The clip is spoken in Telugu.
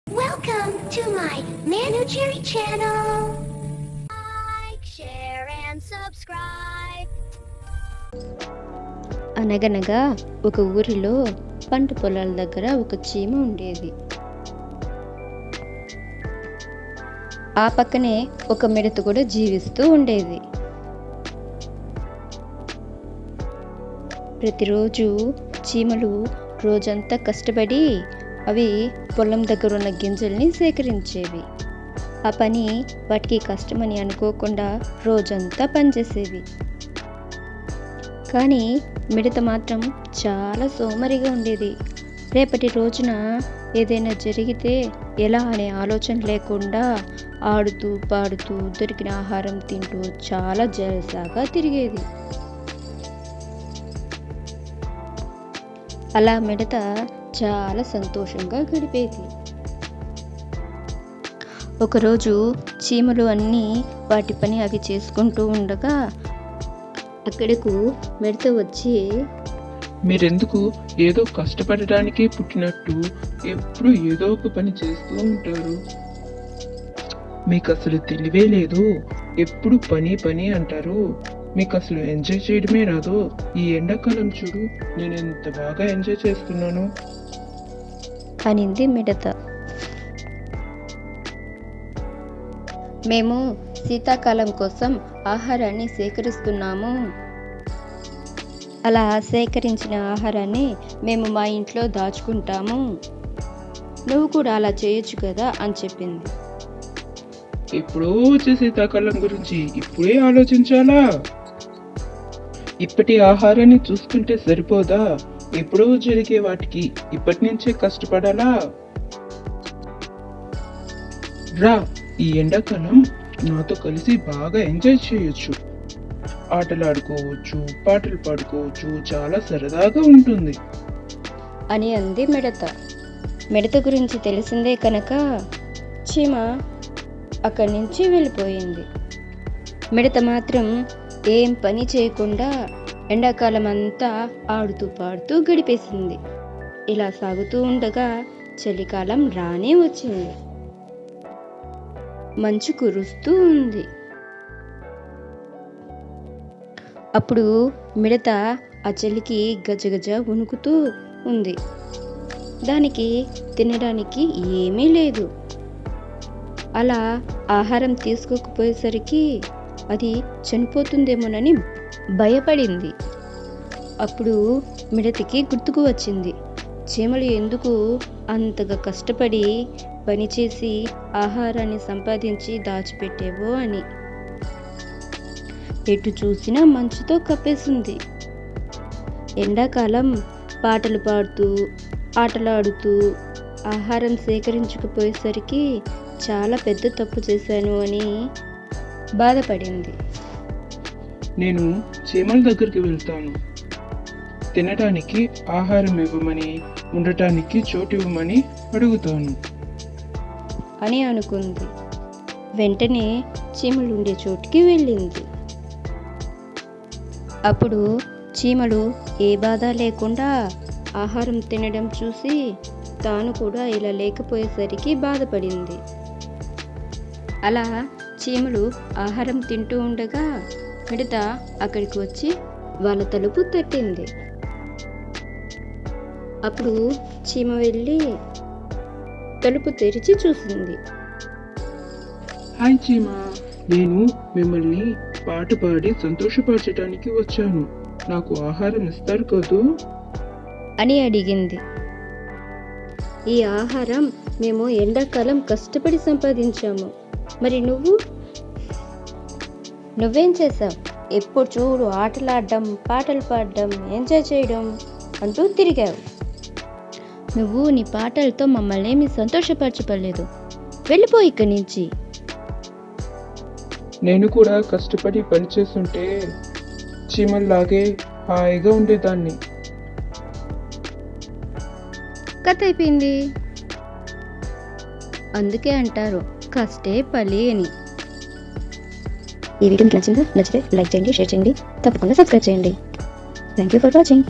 Welcome to my Manu Cherry channel. Like, share, and subscribe. అనగనగా ఒక ఊరిలో పంట పొలాల దగ్గర ఒక చీమ ఉండేది. ఆ పక్కనే ఒక మిడత కూడా జీవిస్తూ ఉండేది. ప్రతిరోజు చీమలు రోజంతా కష్టపడి అవి పొలం దగ్గర ఉన్న గింజల్ని సేకరించేవి. ఆ పని వాటికి కష్టమని అనుకోకుండా రోజంతా పనిచేసేవి. కానీ మిడత మాత్రం చాలా సోమరిగా ఉండేది. రేపటి రోజున ఏదైనా జరిగితే ఎలా అనే ఆలోచన లేకుండా ఆడుతూ పాడుతూ దొరికిన ఆహారం తింటూ చాలా జలసాగా తిరిగేది. అలా మిడత చాలా సంతోషంగా గడిపేది. ఒకరోజు చీమలు అన్నీ వాటి పని అవి చేసుకుంటూ ఉండగా అక్కడకు మిడత వచ్చి, మీరెందుకు ఏదో కష్టపడడానికి పుట్టినట్టు ఎప్పుడు ఏదో ఒక పని చేస్తూ ఉంటారు? మీకు అసలు తెలివే లేదు, ఎప్పుడు పని పని అంటారు. మీకు అసలు ఎంజాయ్ చేయడమే రాదు. ఈ ఎండాకాలం చూడు, నేను ఎంత బాగా ఎంజాయ్ చేస్తున్నాను అనింది మిడత. మేము శీతాకాలం కోసం ఆహారాన్ని సేకరిస్తున్నాము. అలా సేకరించిన ఆహారాన్ని మేము మా ఇంట్లో దాచుకుంటాము. నువ్వు కూడా అలా చేయొచ్చు కదా అని చెప్పింది. ఎప్పుడో వచ్చే శీతాకాలం గురించి ఇప్పుడే ఆలోచించాలా? ఇప్పటి ఆహారాన్ని చూసుకుంటే సరిపోదా? ఎప్పుడో జరిగే వాటికి ఇప్పటి నుంచే కష్టపడాలా? రా, ఈ ఎండాకాలం నాతో కలిసి బాగా ఎంజాయ్ చేయొచ్చు. ఆటలు ఆడుకోవచ్చు, పాటలు పాడుకోవచ్చు, చాలా సరదాగా ఉంటుంది అని అంది మిడత. మిడత గురించి తెలిసిందే కనుక చీమ అక్కడి నుంచి వెళ్ళిపోయింది. మిడత మాత్రం ఏం పని చేయకుండా ఎండాకాలం అంతా ఆడుతూ పాడుతూ గడిపేసింది. ఇలా సాగుతూ ఉండగా చలికాలం రానే వచ్చింది. మంచు కురుస్తూ ఉంది. అప్పుడు మిడత ఆ చలికి గజగజ వణుకుతూ ఉంది. దానికి తినడానికి ఏమీ లేదు. అలా ఆహారం తీసుకోకపోయేసరికి అది చనిపోతుందేమోనని భయపడింది. అప్పుడు మిడతకి గుర్తుకు వచ్చింది, చీమలు ఎందుకు అంతగా కష్టపడి పనిచేసి ఆహారాన్ని సంపాదించి దాచిపెట్టేవో అని. ఎటు చూసినా మంచుతో కప్పేసింది. ఎండాకాలం పాటలు పాడుతూ ఆటలాడుతూ ఆహారం సేకరించకపోయేసరికి చాలా పెద్ద తప్పు చేశాను అని బాధపడింది. నేను చీమల దగ్గరికి వెళ్తాను. తినడానికి ఆహారం ఇవ్వమని, ఉండటానికి చోటు ఇవ్వమని అడుగుతాను అని అనుకుంది. వెంటనే చీమలు ఉండే చోటుకి వెళ్ళింది. అప్పుడు చీమలు ఏ బాధ లేకుండా ఆహారం తినడం చూసి తాను కూడా ఇలా లేకపోయేసరికి బాధపడింది. అలా చీమలు ఆహారం తింటూ ఉండగా మిడత అక్కడికి వచ్చి వాళ్ళ తలుపు తట్టింది. అప్పుడు చీమ వెళ్ళి తలుపు తెరిచి చూసింది. హాయ్ చీమ, నేను మిమ్మల్ని పాట పాడి సంతోషపరచడానికి వచ్చాను. నాకు ఆహారం ఇస్తారు కదూ అని అడిగింది. ఈ ఆహారం మేము ఎండాకాలం కష్టపడి సంపాదించాము. మరి నువ్వేం చేసావు? ఎప్పుడు చూడు ఆటలాడడం, పాటలు పాడడం, ఎంజాయ్ చేయడం అంటూ తిరిగావు. నువ్వు నీ పాటలతో మమ్మల్ని ఏమీ సంతోషపరచలేదు. వెళ్ళిపో ఇక్కడి నుంచి. నేను కూడా కష్టపడి పని చేస్తుంటే చీమల్లాగే హాయిగా ఉండేదాన్ని. కథ అయిపోయింది. అందుకే అంటారు కష్టే ఫలి అని. ఈ వీడియో నచ్చితే లైక్ చేయండి, షేర్ చేయండి, తప్పకుండా సబ్స్క్రైబ్ చేయండి. Thank you for watching.